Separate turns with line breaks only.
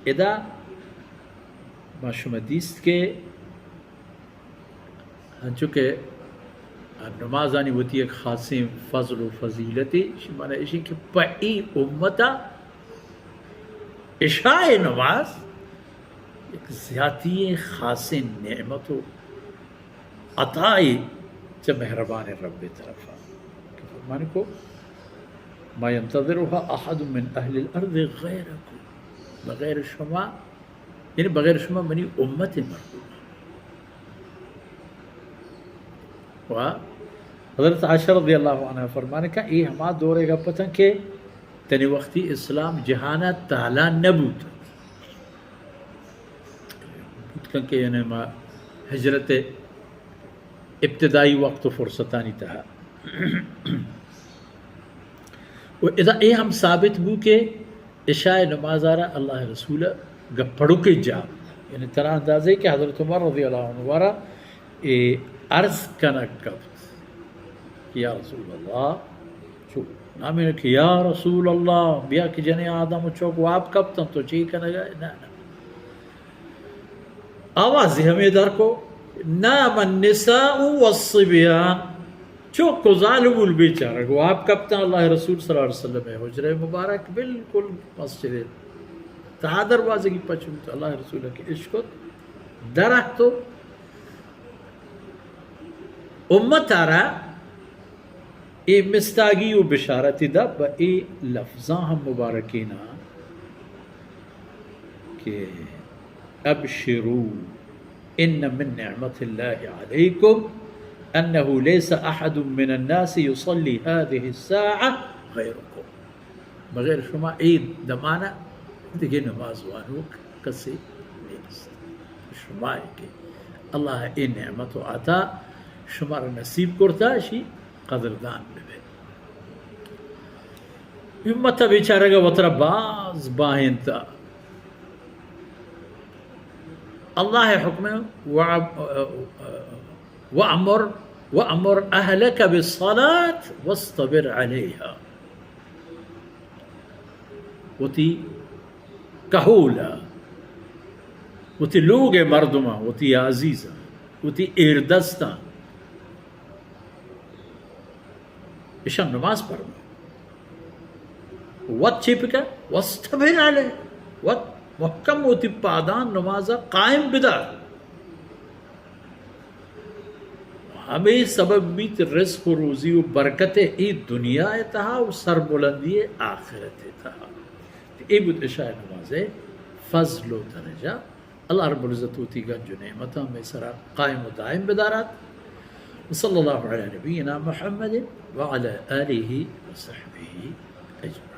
اذا ما شما دیست که هنچو که نمازانی ہوتی ایک خاصی فضل و فضیلتی معنی اشی کہ پئی امتا عشاء نماز ایک ذاتی خاص نعمت و عطائی چا مہربان رب طرفا کہ فرمانے کو ما ينتظرها احد من اہل الارض غیرکم، بغیر شما، یعنی بغیر شما منی امت مرحوم. و حضرت عائشہ رضی اللہ عنہ فرمانے کا یہ ہما دورے گا پتن کہ تنی وقتی اسلام جہانا تعالی نبوت کن کہ یعنی ما ہجرت ابتدائی وقت و فرصتانی تہا. و اذا اے ہم ثابت بو کہ عشاء نماز آرہ اللہ رسول گا پڑھو کے جا، یعنی طرح اندازے کہ حضرت عمر رضی اللہ عنہ وارا عرض کنک کبت کہ یا رسول اللہ، چو نامی نے کہ یا رسول اللہ بیا کہ جنے آدم و چوک واب کبتا تو چی کنگا، نا آوازی ہمیں در کو نام النساء والصبیان، چوک کو ظالم البیچارہ کو آپ کبتا اللہ رسول صلی اللہ علیہ وسلم ہے حجر مبارک بالکل مسجد تہا دروازے کی پچھو تو اللہ رسول کے عشقت درخت تو امت آرہ اے مستاگی و بشارتی دا با اے لفظاں ہم مبارکینا کہ ابشروا ان من نعمت اللہ علیکم انه ليس احد من الناس يصلي هذه الساعة غيركم، بغیر شما عید دمانا دیگه نماز وانوک کسی نیست. شما کہ اللہ این نعمت و عطا شما را نصیب کرتا شی قدردان ببین. امتا بیچارہ گا وطرہ باز باہنتا اللہ حکم وَأَمُرْ أَهْلَكَ بِالصَّلَاةِ وَاسْتَبِرْ عَلَيْهَا، وتی کہولا وتی لوگ مردمہ وتی عزیزہ وتی ایردستہ اشان نماز پڑھنا وقت چھپکا وَاسْتَبِرْ عَلَيْهَا، وقت محکم وتی پادان نمازہ قائم بدار ہمیں سبب بیت رزق و روزی و برکت ای دنیا تہا و سر بلندی آخرت تہا. ای بود عشاء نماز فضل و درجہ اللہ رب العزت ہوتی گنج و نعمتہ میں سرا قائم و دائم بدارات. صلی اللہ علیہ نبینا محمد وعلی آلہ وصحبہ اجمعین.